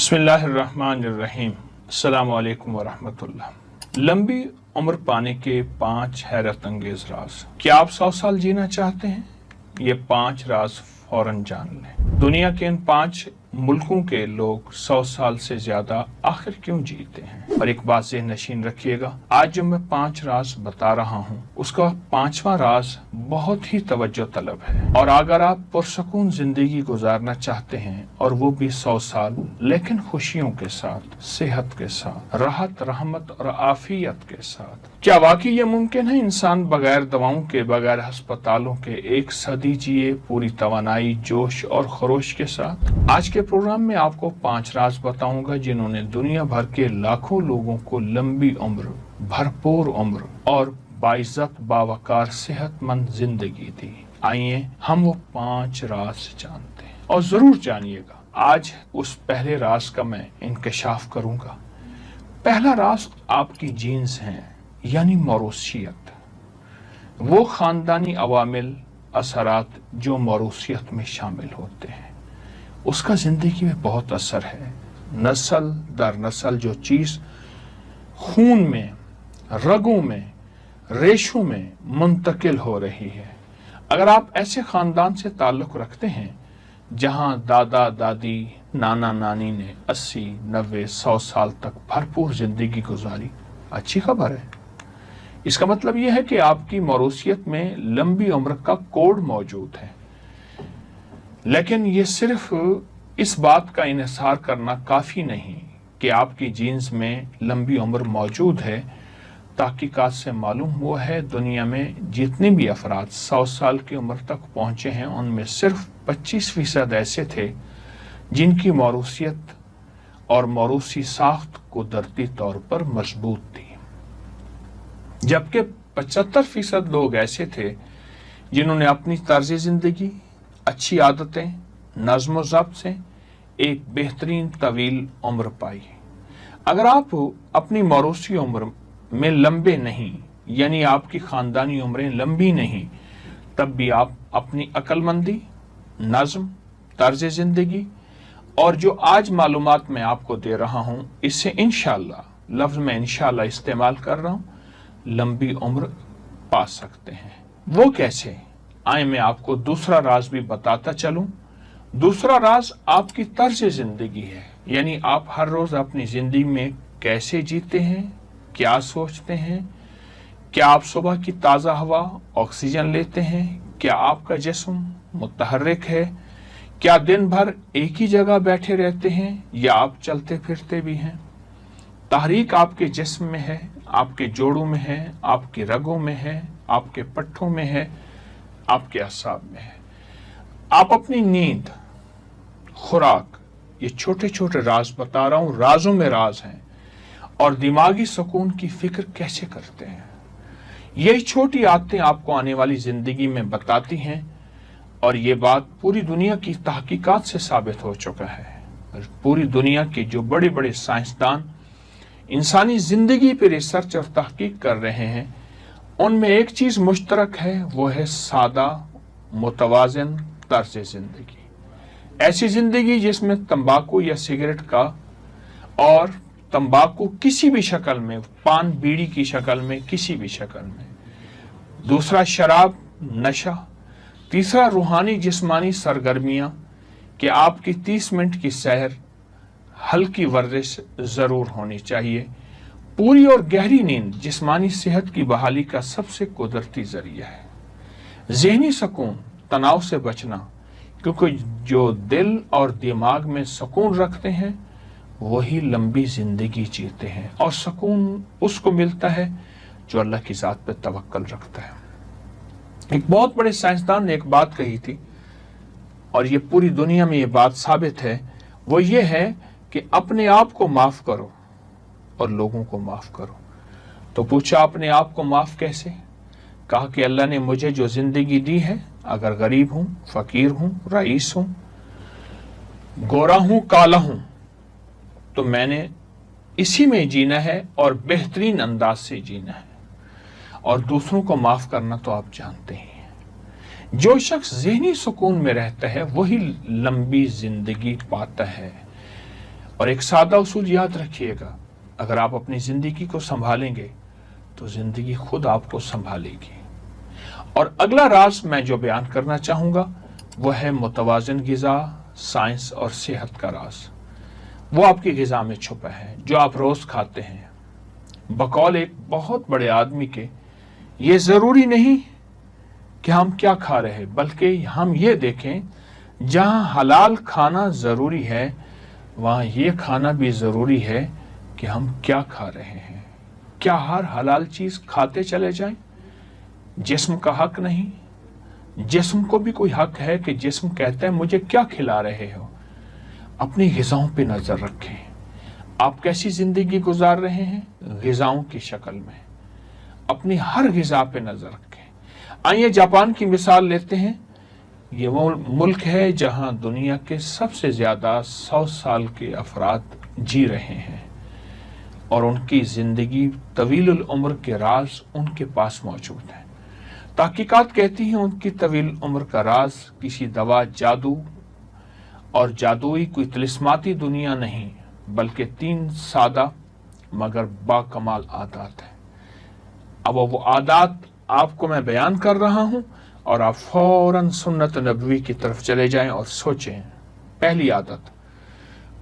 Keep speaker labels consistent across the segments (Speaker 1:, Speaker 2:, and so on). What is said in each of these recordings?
Speaker 1: बिस्मिल्लाहिर्रहमानिर्रहीम। अस्सलाम वालेकुम वरहमतुल्लाह। लंबी उम्र पाने के 5 हैरत अंगेज राज। क्या आप 100 साल जीना चाहते हैं? ये 5 राज फौरन जान लें। दुनिया के इन 5 मुल्कों के लोग 100 साल से ज्यादा आखिर क्यों जीते हैं? और एक बात ज़हन नशीन रखिएगा, आज जो मैं 5 राज बता रहा हूँ उसका 5वां राज बहुत ही तवज्जो तलब है। और अगर आप पुरसकून जिंदगी गुजारना चाहते हैं और वो भी 100 साल, लेकिन खुशियों के साथ, सेहत के साथ, राहत, रहमत और आफियत के साथ, क्या वाकई ये मुमकिन है इंसान बगैर दवाओं के, बगैर अस्पतालों के 1 सदी जिए पूरी तवानाई, जोश और खरोश के साथ? आज के प्रोग्राम में आपको 5 राज बताऊंगा जिन्होंने दुनिया भर के लाखों लोगों को लंबी उम्र, भरपूर उम्र और बाइज्जत, बावकार, सेहतमंद जिंदगी दी। आइए हम वो 5 राज जानते हैं और जरूर जानिएगा। आज उस पहले राज का मैं इंकशाफ करूंगा। पहला राज आपकी जीन्स हैं, यानी मौरूसियत। वो खानदानी अवामिल, असरात जो मौरूसियत में शामिल होते हैं, उसका जिंदगी में बहुत असर है। नस्ल दर नस्ल जो चीज खून में, रगों में, रेशों में मुंतकिल हो रही है। अगर आप ऐसे खानदान से ताल्लुक रखते हैं जहां दादा दादी, नाना नानी ने 80, 90, 100 साल तक भरपूर जिंदगी गुजारी, अच्छी खबर है। इसका मतलब यह है कि आपकी मौरूसियत में लंबी उम्र का कोड मौजूद है। लेकिन ये सिर्फ इस बात का इन्हिसार करना काफी नहीं कि आपकी जीन्स में लंबी उम्र मौजूद है। तहकीकात से मालूम हुआ है दुनिया में जितने भी अफराद 100 साल की उम्र तक पहुंचे हैं उनमें सिर्फ 25% ऐसे थे जिनकी मौरूसियत और मौरूसी साख्त कुदरती तौर पर मजबूत थी, जबकि 75% लोग ऐसे थे जिन्होंने अपनी तर्ज जिंदगी, अच्छी आदतें, नज़्म ज़ब्त से एक बेहतरीन तवील उम्र पाई। अगर आप अपनी मौरूसी उम्र में लंबे नहीं, यानी आपकी खानदानी उम्रें लंबी नहीं, तब भी आप अपनी अक्लमंदी, नज़्म, तर्ज जिंदगी और जो आज मालूमात मैं आपको दे रहा हूं, इससे इंशाअल्लाह, लफ्ज में इंशाअल्लाह इस्तेमाल कर रहा हूं, लंबी उम्र पा सकते हैं। वो कैसे? आए मैं आपको दूसरा राज भी बताता चलूं। दूसरा राज आपकी तर्ज जिंदगी है, यानी आप हर रोज अपनी जिंदगी में कैसे जीते हैं, क्या सोचते हैं, क्या आप सुबह की ताज़ा हवा, ऑक्सीजन लेते हैं, क्या आपका जिस्म मुतहर्रिक है, क्या दिन भर एक ही जगह बैठे रहते हैं या आप चलते फिरते भी हैं। तहरीक आपके जिस्म में है, आपके जोड़ों में है, आपकी रगों में है, आपके पट्ठों में है, आपके असाब में है। आप अपनी नींद, खुराक, ये छोटे छोटे राज बता रहा हूं, राजों में राज हैं, और दिमागी सुकून की फिक्र कैसे करते हैं, यही छोटी आदतें आपको आने वाली जिंदगी में बताती हैं। और ये बात पूरी दुनिया की तहकीकात से साबित हो चुका है। पूरी दुनिया के जो बड़े बड़े साइंसदान इंसानी जिंदगी पर रिसर्च और तहकीक कर रहे हैं, उनमें एक चीज मुश्तरक है, वो है सादा, मुतवाज़िन तर्ज जिंदगी। ऐसी जिंदगी जिसमें तंबाकू या सिगरेट का, और तंबाकू किसी भी शक्ल में, पान बीड़ी की शक्ल में, किसी भी शक्ल में। दूसरा शराब, नशा। तीसरा रूहानी जिस्मानी सरगर्मियां कि आपकी 30 मिनट की सैर, हल्की वर्जिश जरूर होनी चाहिए। पूरी और गहरी नींद जिस्मानी सेहत की बहाली का सबसे कुदरती जरिया है। ज़हनी सुकून, तनाव से बचना, क्योंकि जो दिल और दिमाग में सुकून रखते हैं वही लंबी जिंदगी जीते हैं, और सुकून उसको मिलता है जो अल्लाह की जात पे तवक्कल रखता है। एक बहुत बड़े साइंसदान ने एक बात कही थी, और ये पूरी दुनिया में ये बात साबित है, वो ये है कि अपने आप को माफ करो और लोगों को माफ करो। तो पूछा अपने आप को माफ कैसे? कहा कि अल्लाह ने मुझे जो जिंदगी दी है, अगर गरीब हूं, फकीर हूं, रईस हूं, गोरा हूं, काला हूं, तो मैंने इसी में जीना है और बेहतरीन अंदाज से जीना है। और दूसरों को माफ करना तो आप जानते ही हैं। जो शख्स ज़हनी सुकून में रहता है वही लंबी जिंदगी पाता है। और एक सादा उसूल याद रखिएगा, अगर आप अपनी जिंदगी को संभालेंगे तो जिंदगी खुद आपको संभालेगी। और अगला राज मैं जो बयान करना चाहूंगा वो है मुतवाज़िन गिज़ा, साइंस और सेहत का राज। वो आपकी गिज़ा में छुपा है जो आप रोज खाते हैं। बकौल एक बहुत बड़े आदमी के, ये जरूरी नहीं कि हम क्या खा रहे हैं, बल्कि हम ये देखें जहां हलाल खाना जरूरी है वहां ये खाना भी जरूरी है कि हम क्या खा रहे हैं। क्या हर हलाल चीज खाते चले जाएं? जिस्म का हक नहीं। जिस्म को भी कोई हक है कि जिस्म कहता है मुझे क्या खिला रहे हो। अपनी गिज़ाओं पे नजर रखें। आप कैसी जिंदगी गुजार रहे हैं गिज़ाओं की शक्ल में। अपनी हर गिज़ा पे नजर रखें। आइए जापान की मिसाल लेते हैं। ये वो मुल्क है जहां दुनिया के सबसे ज्यादा 100 साल के अफराद जी रहे हैं और उनकी जिंदगी तवील उम्र के राज उनके पास मौजूद है। तहकीकात कहती हैं उनकी तवील उम्र का राज किसी दवा, जादू और जादुई कोई तिलिस्माती दुनिया नहीं, बल्कि 3 सादा मगर बाकमाल आदात है। अब वो आदात आपको मैं बयान कर रहा हूं और आप फौरन सुन्नत नबवी की तरफ चले जाएं और सोचें। पहली आदत,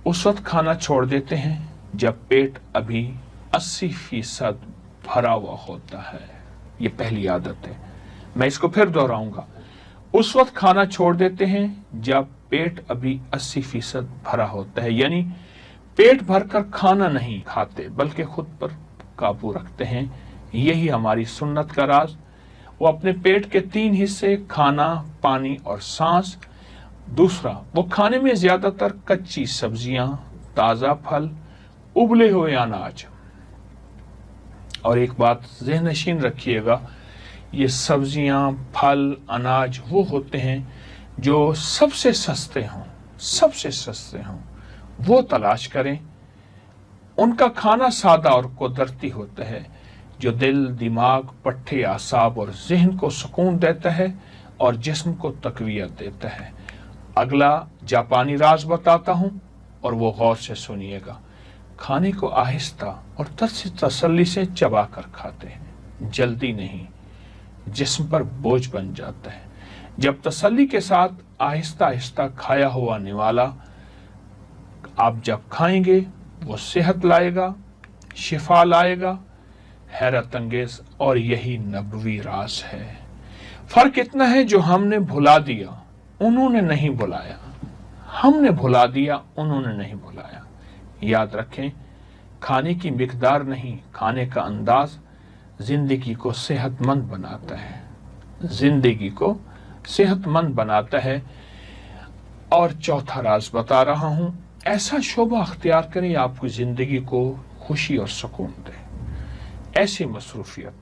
Speaker 1: उस वक्त खाना छोड़ देते हैं जब पेट अभी 80% भरा हुआ होता है। ये पहली आदत है। मैं इसको फिर दोहराऊंगा। उस वक्त खाना छोड़ देते हैं जब पेट अभी 80% भरा होता है, यानी पेट भरकर खाना नहीं खाते बल्कि खुद पर काबू रखते हैं। यही हमारी सुन्नत का राज। वो अपने पेट के 3 हिस्से, खाना, पानी और सांस। दूसरा, वो खाने में ज्यादातर कच्ची सब्जियां, ताजा फल, उबले हुए अनाज। और एक बात ज़हन नशीन रखिएगा, ये सब्जियां, फल, अनाज वो होते हैं जो सबसे सस्ते हों, सबसे सस्ते हों, वो तलाश करें। उनका खाना सादा और कुदरती होता है जो दिल, दिमाग, पट्टे, आसाब और जहन को सुकून देता है और जिस्म को तकवीयत देता है। अगला जापानी राज बताता हूं और वो गौर से सुनिएगा। खाने को आहिस्ता और तसल्ली से चबा कर खाते हैं, जल्दी नहीं। जिस्म पर बोझ बन जाता है। जब तसल्ली के साथ आहिस्ता आहिस्ता खाया हुआ निवाला आप जब खाएंगे वो सेहत लाएगा, शिफा लाएगा, हैरत अंगेज। और यही नबवी राज है। फर्क इतना है जो हमने भुला दिया, उन्होंने नहीं भुलाया। हमने भुला दिया, उन्होंने नहीं भुलाया। याद रखें, खाने की मिकदार नहीं, खाने का अंदाज जिंदगी को सेहतमंद बनाता है, जिंदगी को सेहतमंद बनाता है। और चौथा राज बता रहा हूं, ऐसा शोबा अख्तियार करें आपको जिंदगी को खुशी और सुकून दे। ऐसी मसरूफियत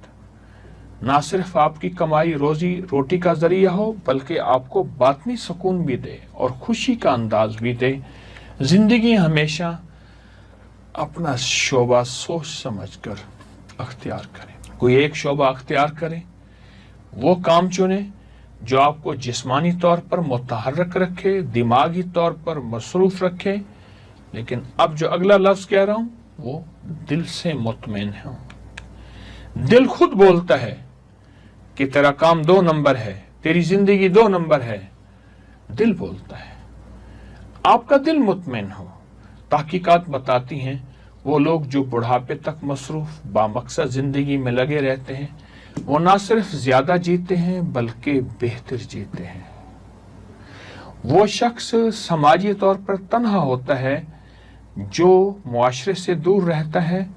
Speaker 1: ना सिर्फ आपकी कमाई रोजी रोटी का जरिया हो, बल्कि आपको बातनी सुकून भी दे और खुशी का अंदाज भी दे। जिंदगी हमेशा अपना शोबा सोच समझ कर अख्तियार करें। कोई एक शोबा अख्तियार करें, वो काम चुने जो आपको जिस्मानी तौर पर मुतहर्रिक रखे, दिमागी तौर पर मसरूफ रखे। लेकिन अब जो अगला लफ्ज कह रहा हूं वो दिल से मुतमईन है। दिल खुद बोलता है कि तेरा काम 2 नंबर है, तेरी जिंदगी 2 नंबर है। दिल बोलता है। आपका दिल मुतमईन हो। तहकीकात बताती हैं वो लोग जो बुढ़ापे तक मसरूफ बामकसद जिंदगी में लगे रहते हैं वो ना सिर्फ ज्यादा जीते हैं बल्कि बेहतर जीते हैं। वो शख्स समाजी तौर पर तन्हा होता है जो मुआशरे से दूर रहता है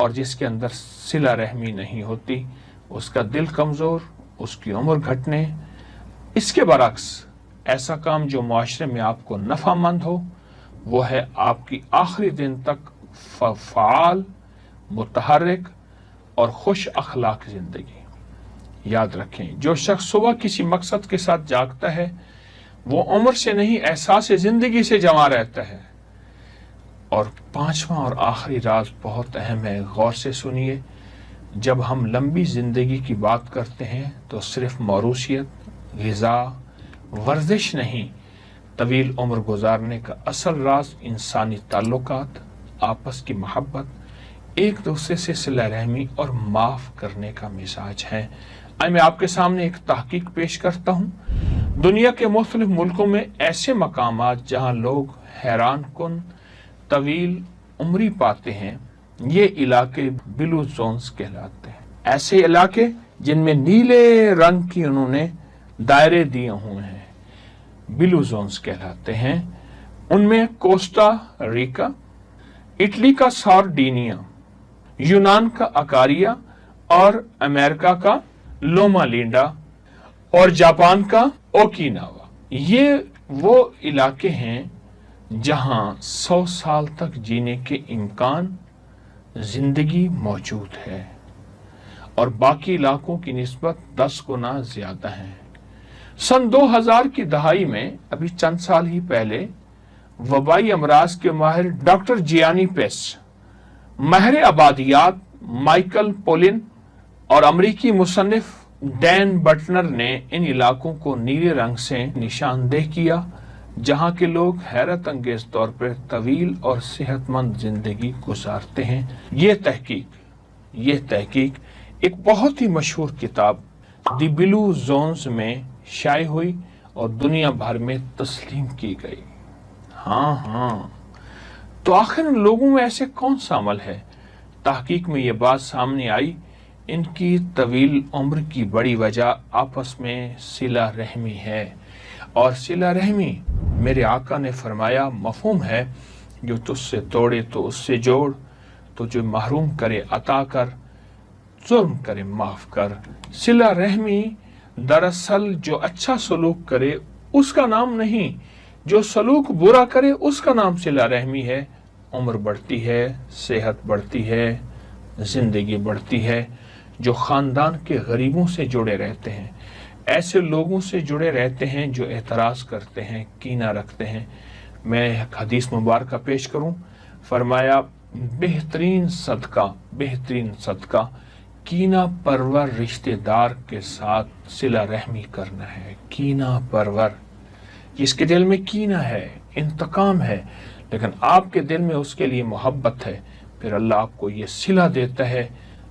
Speaker 1: और जिसके अंदर सिला रहमी नहीं होती। उसका दिल कमजोर, उसकी उम्र घटने। इसके बरक्स ऐसा काम जो मुआशरे में आपको नफामंद हो वो है आपकी आखिरी दिन तक फ़ाल, मुतहर्रिक और खुश अखलाक जिंदगी। याद रखें, जो शख्स सुबह किसी मकसद के साथ जागता है वो उम्र से नहीं एहसास जिंदगी से जमा रहता है। और 5वां और आखिरी राज बहुत अहम है, गौर से सुनिए। जब हम लंबी जिंदगी की बात करते हैं तो सिर्फ मौरूसियत, ग़िज़ा, वर्जिश नहीं طویل عمر گزارنے کا اصل راز انسانی تعلقات، آپس کی محبت، ایک دوسرے سے صلہ رحمی اور معاف کرنے کا مزاج ہے۔ میں آپ کے سامنے ایک تحقیق پیش کرتا ہوں۔ دنیا کے مختلف ملکوں میں ایسے مقامات جہاں لوگ حیران کن طویل عمری پاتے ہیں، یہ علاقے بلو زونز کہلاتے ہیں۔ ایسے علاقے جن میں نیلے رنگ کی انہوں نے دائرے دیے ہوئے ہیں، بلو زونز کہلاتے ہیں۔ ان میں کوسٹا ریکا، اٹلی کا سارڈینیا، یونان کا اکاریا اور امریکہ کا لوما لینڈا اور جاپان کا اوکیناوا، یہ وہ علاقے ہیں جہاں 100 سال تک جینے کے امکان زندگی موجود ہے اور باقی علاقوں کی نسبت 10 گنا زیادہ ہیں۔ سن 2000 کی دہائی میں، ابھی چند سال ہی پہلے، وبائی امراض کے ماہر ڈاکٹر جیانی پیس، ماہر آبادیات مائیکل پولن اور امریکی مصنف ڈین بٹنر نے ان علاقوں کو نیلے رنگ سے نشاندہ کیا جہاں کے لوگ حیرت انگیز طور پر طویل اور صحت مند زندگی گزارتے ہیں۔ یہ تحقیق ایک بہت ہی مشہور کتاب دی بلو زونز میں شائع ہوئی اور دنیا بھر میں تسلیم کی گئی۔ ہاں، تو آخر ان لوگوں میں ایسے کون سا عمل ہے؟ تحقیق میں یہ بات سامنے آئی، ان کی طویل عمر کی بڑی وجہ آپس میں صلہ رحمی ہے، اور صلہ رحمی میرے آقا نے فرمایا مفہوم ہے، جو تجھ سے توڑے تو اس سے جوڑ، تو جو محروم کرے عطا کر، ظلم کرے معاف کر۔ صلہ رحمی دراصل جو اچھا سلوک کرے اس کا نام نہیں، جو سلوک برا کرے اس کا نام صلہ رحمی ہے۔ عمر بڑھتی ہے، صحت بڑھتی ہے، زندگی بڑھتی ہے۔ جو خاندان کے غریبوں سے جڑے رہتے ہیں، ایسے لوگوں سے جڑے رہتے ہیں جو اعتراض کرتے ہیں، کینہ رکھتے ہیں۔ میں ایک حدیث مبارکہ پیش کروں، فرمایا بہترین صدقہ کینہ پرور رشتہ دار کے ساتھ صلہ رحمی کرنا ہے۔ کینہ پرور، جس کے دل میں کینہ ہے، انتقام ہے، لیکن آپ کے دل میں اس کے لیے محبت ہے، پھر اللہ آپ کو یہ صلہ دیتا ہے،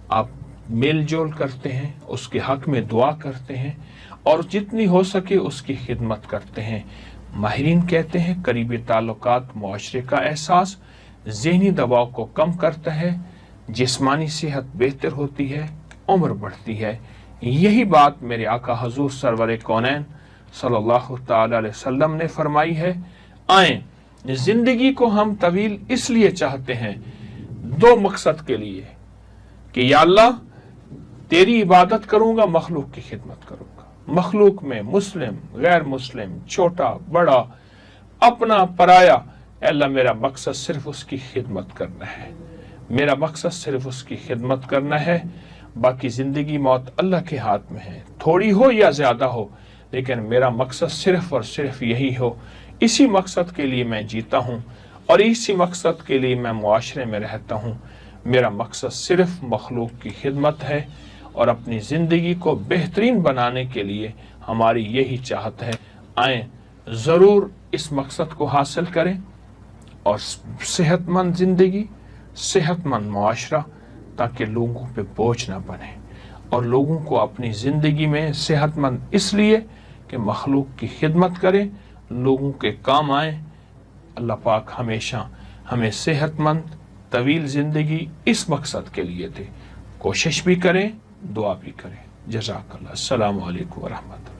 Speaker 1: آپ میل جول کرتے ہیں، اس کے حق میں دعا کرتے ہیں اور جتنی ہو سکے اس کی خدمت کرتے ہیں۔ ماہرین کہتے ہیں قریبی تعلقات معاشرے کا احساس، ذہنی دباؤ کو کم کرتا ہے، جسمانی صحت بہتر ہوتی ہے، عمر بڑھتی ہے۔ یہی بات میرے آقا حضور سرور کونین صلی اللہ تعالی علیہ وسلم نے فرمائی ہے۔ آئیں، زندگی کو ہم طویل اس لیے چاہتے ہیں، 2 مقصد کے لیے، کہ یا اللہ تیری عبادت کروں گا، مخلوق کی خدمت کروں گا۔ مخلوق میں مسلم، غیر مسلم، چھوٹا بڑا، اپنا پرایا، اے اللہ میرا مقصد صرف اس کی خدمت کرنا ہے، میرا مقصد صرف اس کی خدمت کرنا ہے۔ باقی زندگی موت اللہ کے ہاتھ میں ہے، تھوڑی ہو یا زیادہ ہو، لیکن میرا مقصد صرف اور صرف یہی ہو۔ اسی مقصد کے لیے میں جیتا ہوں اور اسی مقصد کے لیے میں معاشرے میں رہتا ہوں۔ میرا مقصد صرف مخلوق کی خدمت ہے اور اپنی زندگی کو بہترین بنانے کے لیے ہماری یہی چاہت ہے۔ آئیں ضرور اس مقصد کو حاصل کریں اور صحت مند زندگی، صحت مند معاشرہ، تاکہ لوگوں پہ بوجھ نہ بنے، اور لوگوں کو اپنی زندگی میں صحت مند اس لیے کہ مخلوق کی خدمت کریں، لوگوں کے کام آئیں۔ اللہ پاک ہمیشہ ہمیں صحت مند طویل زندگی اس مقصد کے لیے دے۔ کوشش بھی کریں، دعا بھی کریں۔ جزاک اللہ۔ السلام علیکم ورحمۃ اللہ۔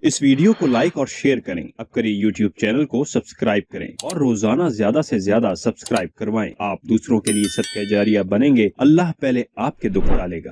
Speaker 2: اس ویڈیو کو لائک اور شیئر کریں، اب کریں یوٹیوب چینل کو سبسکرائب کریں اور روزانہ زیادہ سے زیادہ سبسکرائب کروائیں۔ آپ دوسروں کے لیے صدقہ جاریہ بنیں گے، اللہ پہلے آپ کے دکھ ڈالے گا۔